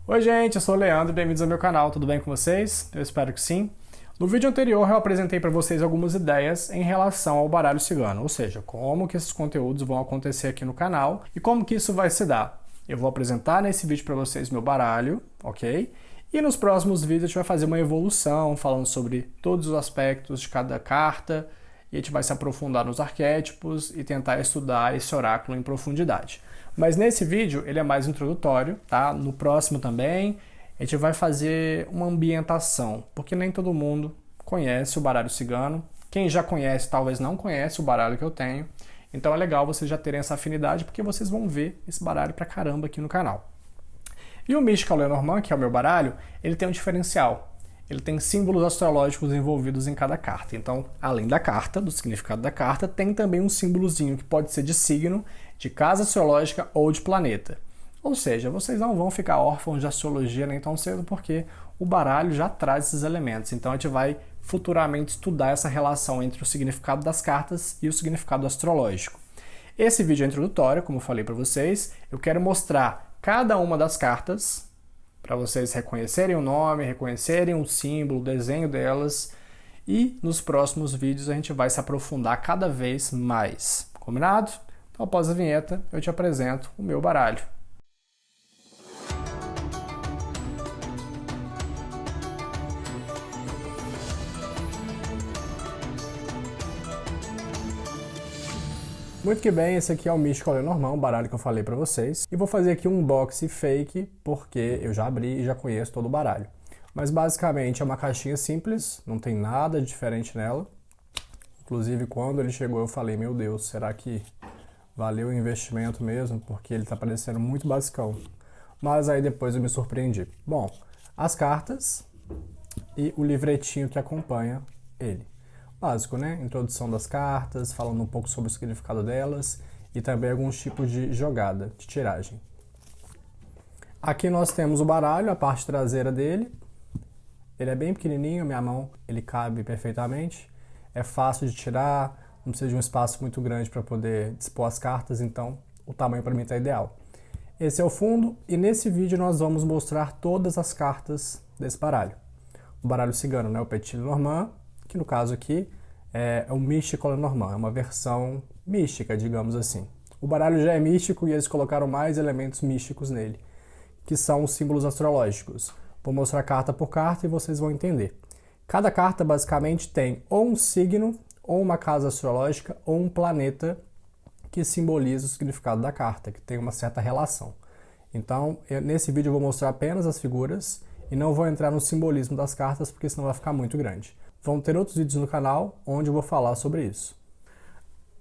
Oi gente, eu sou o Leandro e bem-vindos ao meu canal, tudo bem com vocês? Eu espero que sim. No vídeo anterior eu apresentei para vocês algumas ideias em relação ao baralho cigano, ou seja, como que esses conteúdos vão acontecer aqui no canal e como que isso vai se dar. Eu vou apresentar nesse vídeo para vocês meu baralho, ok? E nos próximos vídeos a gente vai fazer uma evolução falando sobre todos os aspectos de cada carta e a gente vai se aprofundar nos arquétipos e tentar estudar esse oráculo em profundidade. Mas nesse vídeo ele é mais introdutório, tá? No próximo também a gente vai fazer uma ambientação, porque nem todo mundo conhece o baralho cigano. Quem já conhece talvez não conhece o baralho que eu tenho. Então é legal vocês já terem essa afinidade, porque vocês vão ver esse baralho pra caramba aqui no canal. E o Mystical Lenormand, que é o meu baralho, ele tem um diferencial. Ele tem símbolos astrológicos envolvidos em cada carta. Então, além da carta, do significado da carta, tem também um símbolozinho que pode ser de signo, de casa astrológica ou de planeta. Ou seja, vocês não vão ficar órfãos de astrologia nem tão cedo, porque o baralho já traz esses elementos. Então a gente vai futuramente estudar essa relação entre o significado das cartas e o significado astrológico. Esse vídeo é introdutório, como eu falei para vocês. Eu quero mostrar cada uma das cartas, para vocês reconhecerem o nome, reconhecerem o símbolo, o desenho delas. E nos próximos vídeos a gente vai se aprofundar cada vez mais. Combinado? Então após a vinheta eu te apresento o meu baralho. Muito que bem, esse aqui é o Mystical Lenormand, o baralho que eu falei pra vocês. E vou fazer aqui um unboxing fake, porque eu já abri e já conheço todo o baralho. Mas basicamente é uma caixinha simples, não tem nada de diferente nela. Inclusive quando ele chegou eu falei, meu Deus, será que valeu o investimento mesmo? Porque ele tá parecendo muito basicão. Mas aí depois eu me surpreendi. Bom, as cartas e o livretinho que acompanha ele. Básico, né? Introdução das cartas, falando um pouco sobre o significado delas e também alguns tipos de jogada, de tiragem. Aqui nós temos o baralho, a parte traseira dele. Ele é bem pequenininho, minha mão ele cabe perfeitamente. É fácil de tirar, não precisa de um espaço muito grande para poder dispor as cartas, então o tamanho para mim está ideal. Esse é o fundo e nesse vídeo nós vamos mostrar todas as cartas desse baralho. O baralho cigano, né? O Petit Lenormand, que no caso aqui é o Mystical Lenormand, é uma versão mística, digamos assim. O baralho já é místico e eles colocaram mais elementos místicos nele, que são os símbolos astrológicos. Vou mostrar carta por carta e vocês vão entender. Cada carta basicamente tem ou um signo, ou uma casa astrológica, ou um planeta que simboliza o significado da carta, que tem uma certa relação. Então, nesse vídeo eu vou mostrar apenas as figuras e não vou entrar no simbolismo das cartas, porque senão vai ficar muito grande. Vão ter outros vídeos no canal onde eu vou falar sobre isso.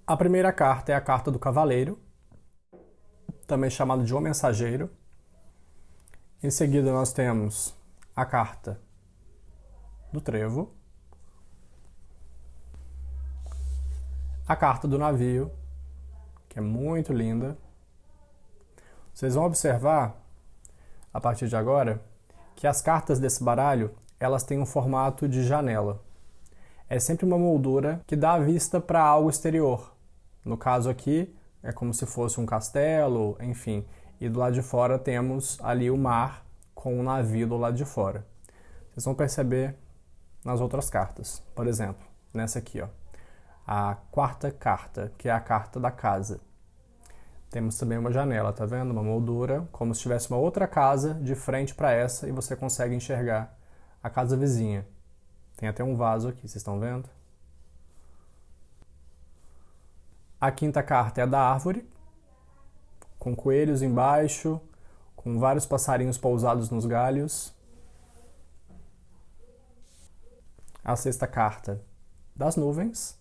A primeira carta é a carta do Cavaleiro, também chamado de O Mensageiro. Em seguida nós temos a carta do Trevo, a carta do Navio, que é muito linda. Vocês vão observar, a partir de agora, que as cartas desse baralho, elas têm um formato de janela. É sempre uma moldura que dá a vista para algo exterior. No caso aqui, é como se fosse um castelo, enfim. E do lado de fora temos ali o mar com o navio do lado de fora. Vocês vão perceber nas outras cartas. Por exemplo, nessa aqui, ó, a quarta carta, que é a carta da casa. Temos também uma janela, tá vendo? Uma moldura, como se tivesse uma outra casa de frente para essa e você consegue enxergar a casa vizinha. Tem até um vaso aqui, vocês estão vendo? A quinta carta é a da árvore, com coelhos embaixo, com vários passarinhos pousados nos galhos. A sexta carta, das nuvens.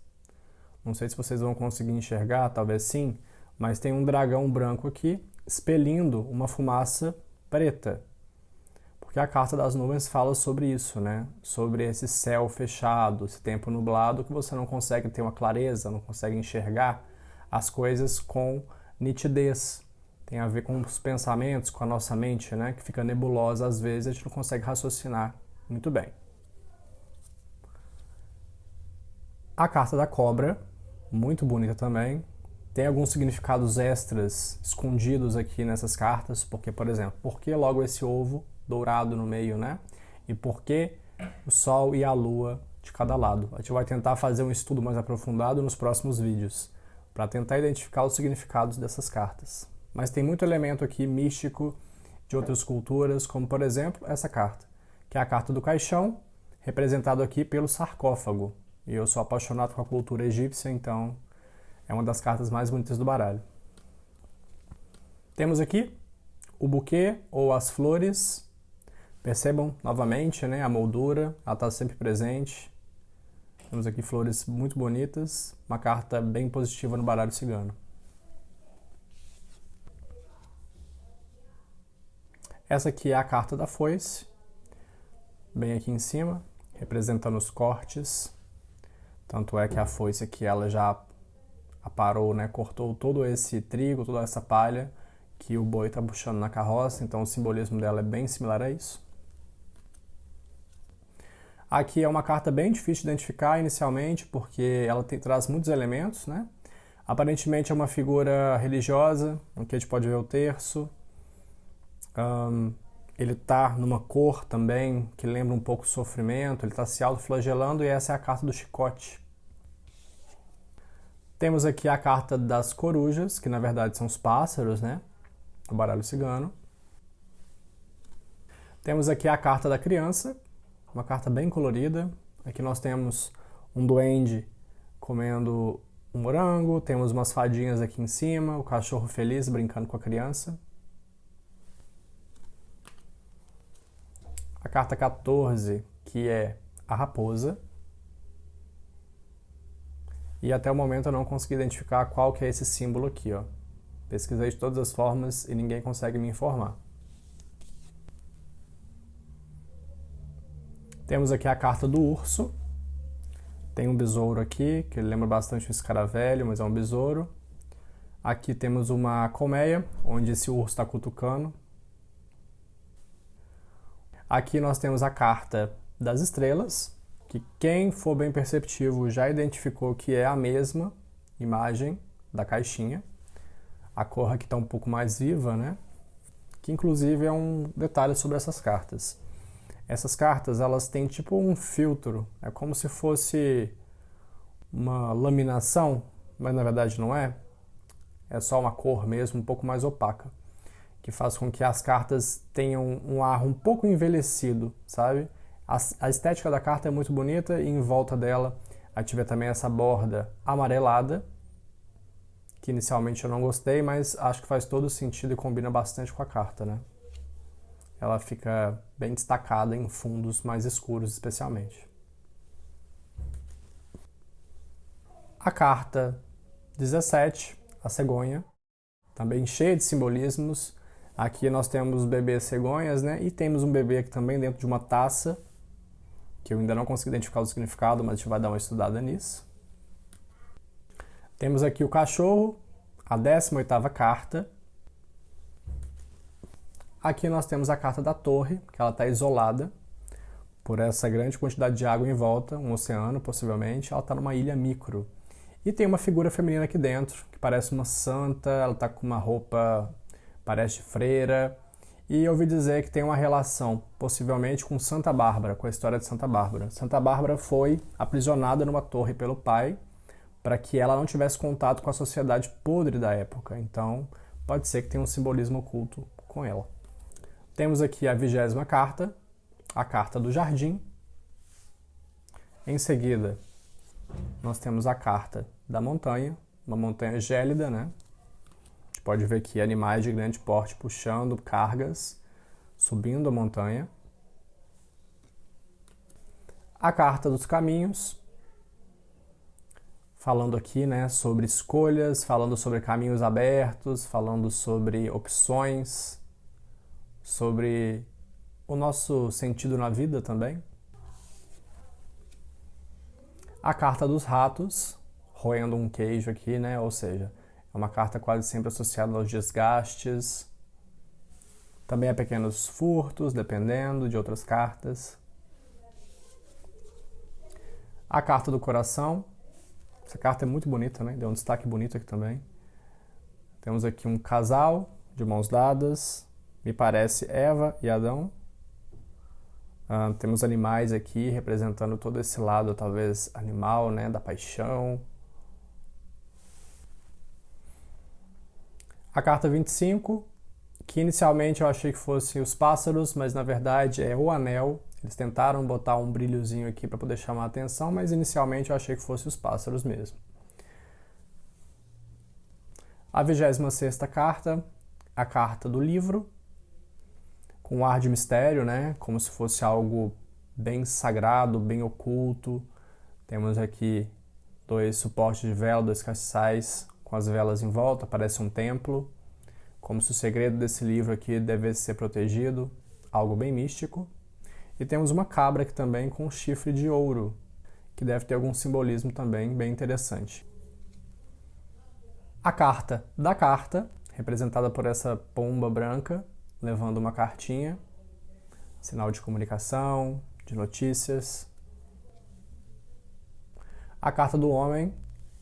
Não sei se vocês vão conseguir enxergar, talvez sim, mas tem um dragão branco aqui, expelindo uma fumaça preta. Porque a carta das nuvens fala sobre isso, né? Sobre esse céu fechado, esse tempo nublado, que você não consegue ter uma clareza, não consegue enxergar as coisas com nitidez. Tem a ver com os pensamentos, com a nossa mente, né? Que fica nebulosa às vezes, a gente não consegue raciocinar muito bem. A carta da cobra, muito bonita também. Tem alguns significados extras escondidos aqui nessas cartas, porque, por exemplo, por que logo esse ovo dourado no meio, né? E por que o Sol e a Lua de cada lado? A gente vai tentar fazer um estudo mais aprofundado nos próximos vídeos, para tentar identificar os significados dessas cartas. Mas tem muito elemento aqui místico de outras culturas, como, por exemplo, essa carta, que é a carta do caixão, representado aqui pelo sarcófago. E eu sou apaixonado com a cultura egípcia, então é uma das cartas mais bonitas do baralho. Temos aqui o buquê ou as flores. Percebam novamente, né, a moldura, ela está sempre presente. Temos aqui flores muito bonitas, uma carta bem positiva no baralho cigano. Essa aqui é a carta da foice, bem aqui em cima, representando os cortes. Tanto é que a foice aqui ela já aparou, né, cortou todo esse trigo, toda essa palha que o boi está puxando na carroça, então o simbolismo dela é bem similar a isso. Aqui é uma carta bem difícil de identificar inicialmente, porque ela traz muitos elementos, né? Aparentemente é uma figura religiosa, aqui a gente pode ver o terço. Ele está numa cor também que lembra um pouco o sofrimento, ele está se autoflagelando e essa é a carta do chicote. Temos aqui a carta das corujas, que na verdade são os pássaros, né? O baralho cigano. Temos aqui a carta da criança, uma carta bem colorida. Aqui nós temos um duende comendo um morango, temos umas fadinhas aqui em cima, o cachorro feliz brincando com a criança. A carta 14, que é a raposa. E até o momento eu não consegui identificar qual que é esse símbolo aqui, ó. Pesquisei de todas as formas e ninguém consegue me informar. Temos aqui a carta do urso. Tem um besouro aqui, que lembra bastante um escaravelho, mas é um besouro. Aqui temos uma colmeia, onde esse urso está cutucando. Aqui nós temos a carta das estrelas, que quem for bem perceptivo já identificou que é a mesma imagem da caixinha. A cor aqui está um pouco mais viva, né? Que inclusive é um detalhe sobre essas cartas. Essas cartas, elas têm tipo um filtro, é como se fosse uma laminação, mas na verdade não é. É só uma cor mesmo, um pouco mais opaca, que faz com que as cartas tenham um ar um pouco envelhecido, sabe? A estética da carta é muito bonita e em volta dela a gente vê também essa borda amarelada, que inicialmente eu não gostei, mas acho que faz todo sentido e combina bastante com a carta, né? Ela fica bem destacada em fundos mais escuros, especialmente. A carta 17, a cegonha, também cheia de simbolismos. Aqui nós temos bebês cegonhas, né? E temos um bebê aqui também dentro de uma taça, que eu ainda não consegui identificar o significado, mas a gente vai dar uma estudada nisso. Temos aqui o cachorro, a 18ª carta. Aqui nós temos a carta da torre, que ela está isolada por essa grande quantidade de água em volta, um oceano possivelmente. Ela está numa ilha micro. E tem uma figura feminina aqui dentro, que parece uma santa, ela está com uma roupa, parece de freira. E eu ouvi dizer que tem uma relação, possivelmente, com Santa Bárbara, com a história de Santa Bárbara. Santa Bárbara foi aprisionada numa torre pelo pai, para que ela não tivesse contato com a sociedade podre da época. Então, pode ser que tenha um simbolismo oculto com ela. Temos aqui a 20ª carta, a carta do jardim. Em seguida, nós temos a carta da montanha, uma montanha gélida, né? A gente pode ver aqui animais de grande porte puxando cargas, subindo a montanha. A carta dos caminhos, falando aqui, né, sobre escolhas, falando sobre caminhos abertos, falando sobre opções, sobre o nosso sentido na vida também. A carta dos ratos, roendo um queijo aqui, né, ou seja, é uma carta quase sempre associada aos desgastes, também a pequenos furtos, dependendo de outras cartas. A carta do coração, essa carta é muito bonita, né, deu um destaque bonito aqui também. Temos aqui um casal de mãos dadas, me parece Eva e Adão. Temos animais aqui representando todo esse lado, talvez animal, né, da paixão. A carta 25, que inicialmente eu achei que fosse os pássaros, mas na verdade é o anel. Eles tentaram botar um brilhozinho aqui para poder chamar a atenção, mas inicialmente eu achei que fosse os pássaros mesmo. A 26ª carta, a carta do livro, com um ar de mistério, né? Como se fosse algo bem sagrado, bem oculto. Temos aqui 2 suportes de vela, 2 castiçais com as velas em volta, parece um templo. Como se o segredo desse livro aqui devesse ser protegido, algo bem místico. E temos uma cabra aqui também com um chifre de ouro, que deve ter algum simbolismo também bem interessante. A carta da carta, representada por essa pomba branca, levando uma cartinha, sinal de comunicação, de notícias. A carta do homem,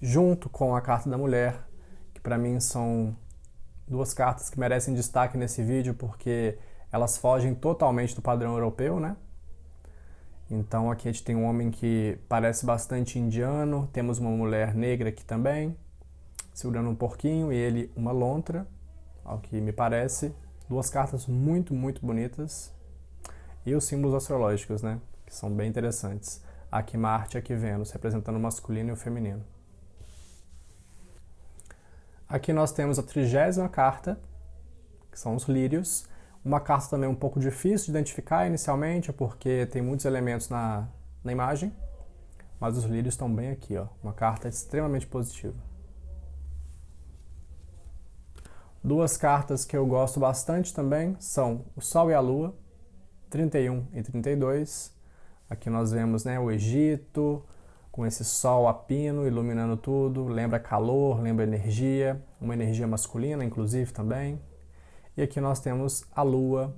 junto com a carta da mulher, que para mim são 2 cartas que merecem destaque nesse vídeo porque elas fogem totalmente do padrão europeu, né? Então aqui a gente tem um homem que parece bastante indiano, temos uma mulher negra aqui também, segurando um porquinho e ele uma lontra, ao que me parece. 2 cartas muito, muito bonitas. E os símbolos astrológicos, né? Que são bem interessantes. Aqui Marte, aqui Vênus, representando o masculino e o feminino. Aqui nós temos a 30ª carta, que são os lírios. Uma carta também um pouco difícil de identificar inicialmente, porque tem muitos elementos na imagem. Mas os lírios estão bem aqui, ó. Uma carta extremamente positiva. 2 cartas que eu gosto bastante também são o Sol e a Lua, 31 e 32. Aqui nós vemos, né, o Egito, com esse sol a pino iluminando tudo. Lembra calor, lembra energia, uma energia masculina, inclusive, também. E aqui nós temos a Lua,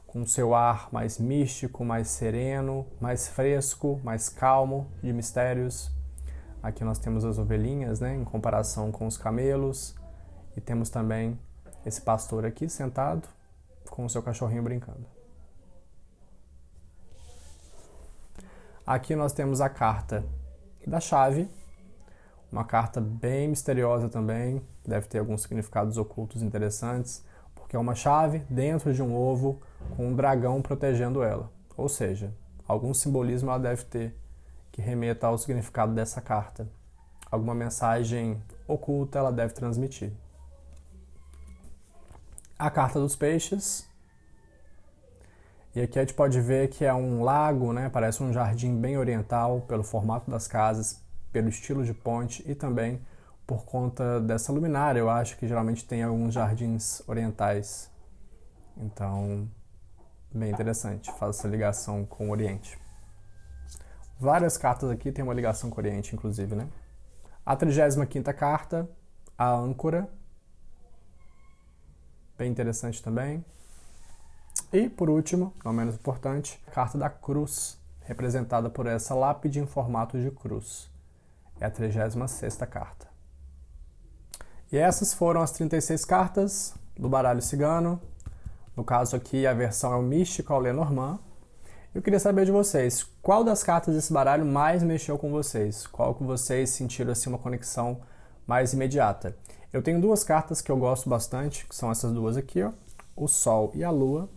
com seu ar mais místico, mais sereno, mais fresco, mais calmo, de mistérios. Aqui nós temos as ovelhinhas, né, em comparação com os camelos. E temos também esse pastor aqui sentado com o seu cachorrinho brincando. Aqui nós temos a carta da chave, uma carta bem misteriosa também, deve ter alguns significados ocultos interessantes, porque é uma chave dentro de um ovo com um dragão protegendo ela. Ou seja, algum simbolismo ela deve ter que remeta ao significado dessa carta. Alguma mensagem oculta ela deve transmitir. A carta dos peixes. E aqui a gente pode ver que é um lago, né? Parece um jardim bem oriental, pelo formato das casas, pelo estilo de ponte e também por conta dessa luminária. Eu acho que geralmente tem alguns jardins orientais. Então, bem interessante, faz essa ligação com o Oriente. Várias cartas aqui têm uma ligação com o Oriente, inclusive, né? A 35ª carta, a âncora. Bem interessante também. E, por último, não menos importante, a carta da cruz, representada por essa lápide em formato de cruz. É a 36ª carta. E essas foram as 36 cartas do baralho cigano. No caso aqui, a versão é o Místico ao Lenormand. Eu queria saber de vocês, qual das cartas desse baralho mais mexeu com vocês? Qual que vocês sentiram assim uma conexão mais imediata? Eu tenho 2 cartas que eu gosto bastante, que são essas 2 aqui, ó, o Sol e a Lua.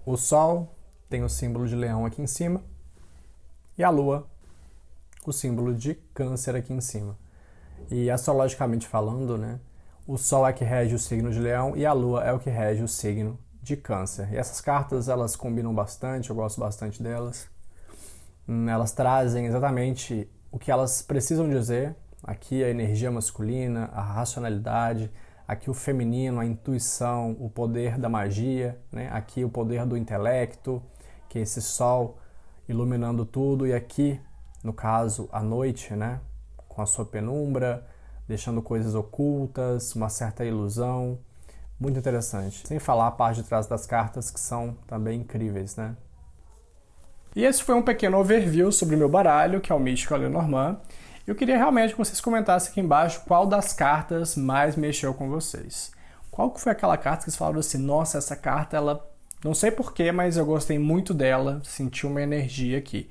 O Sol tem o símbolo de leão aqui em cima e a Lua, o símbolo de câncer aqui em cima. E astrologicamente falando, né, o Sol é que rege o signo de leão e a Lua é o que rege o signo de câncer. E essas cartas, elas combinam bastante, eu gosto bastante delas. Elas trazem exatamente o que elas precisam dizer. Aqui a energia masculina, a racionalidade, aqui o feminino, a intuição, o poder da magia, né? Aqui o poder do intelecto, que é esse sol iluminando tudo, e aqui, no caso, a noite, né? Com a sua penumbra, deixando coisas ocultas, uma certa ilusão. Muito interessante. Sem falar a parte de trás das cartas, que são também incríveis, né? E esse foi um pequeno overview sobre o meu baralho, que é o Místico Lenormand. Eu queria realmente que vocês comentassem aqui embaixo qual das cartas mais mexeu com vocês. Qual que foi aquela carta que vocês falaram assim, nossa, essa carta, ela, não sei porquê, mas eu gostei muito dela, senti uma energia aqui.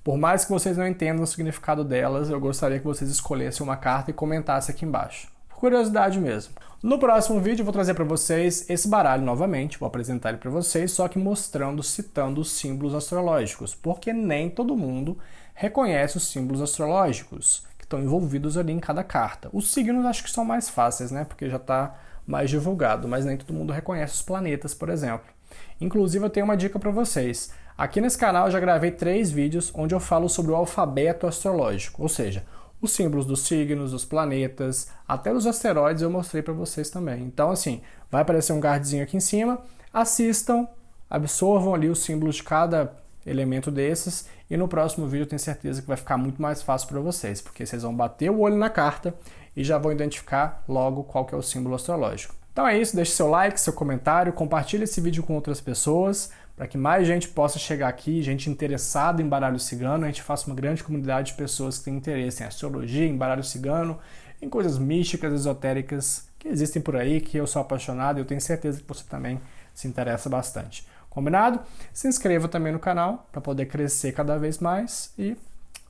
Por mais que vocês não entendam o significado delas, eu gostaria que vocês escolhessem uma carta e comentassem aqui embaixo. Por curiosidade mesmo. No próximo vídeo eu vou trazer para vocês esse baralho novamente, vou apresentar ele para vocês, só que mostrando, citando os símbolos astrológicos, porque nem todo mundo reconhece os símbolos astrológicos que estão envolvidos ali em cada carta. Os signos acho que são mais fáceis, né, porque já está mais divulgado, mas nem todo mundo reconhece os planetas, por exemplo. Inclusive eu tenho uma dica para vocês. Aqui nesse canal eu já gravei 3 vídeos onde eu falo sobre o alfabeto astrológico, ou seja, os símbolos dos signos, dos planetas, até os asteroides eu mostrei para vocês também. Então, assim, vai aparecer um cardzinho aqui em cima, assistam, absorvam ali os símbolos de cada elemento desses e no próximo vídeo eu tenho certeza que vai ficar muito mais fácil para vocês, porque vocês vão bater o olho na carta e já vão identificar logo qual que é o símbolo astrológico. Então é isso, deixe seu like, seu comentário, compartilhe esse vídeo com outras pessoas, para que mais gente possa chegar aqui, gente interessada em baralho cigano, a gente faça uma grande comunidade de pessoas que têm interesse em astrologia, em baralho cigano, em coisas místicas, esotéricas que existem por aí, que eu sou apaixonado e eu tenho certeza que você também se interessa bastante. Combinado? Se inscreva também no canal para poder crescer cada vez mais e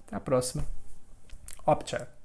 até a próxima. Optcha!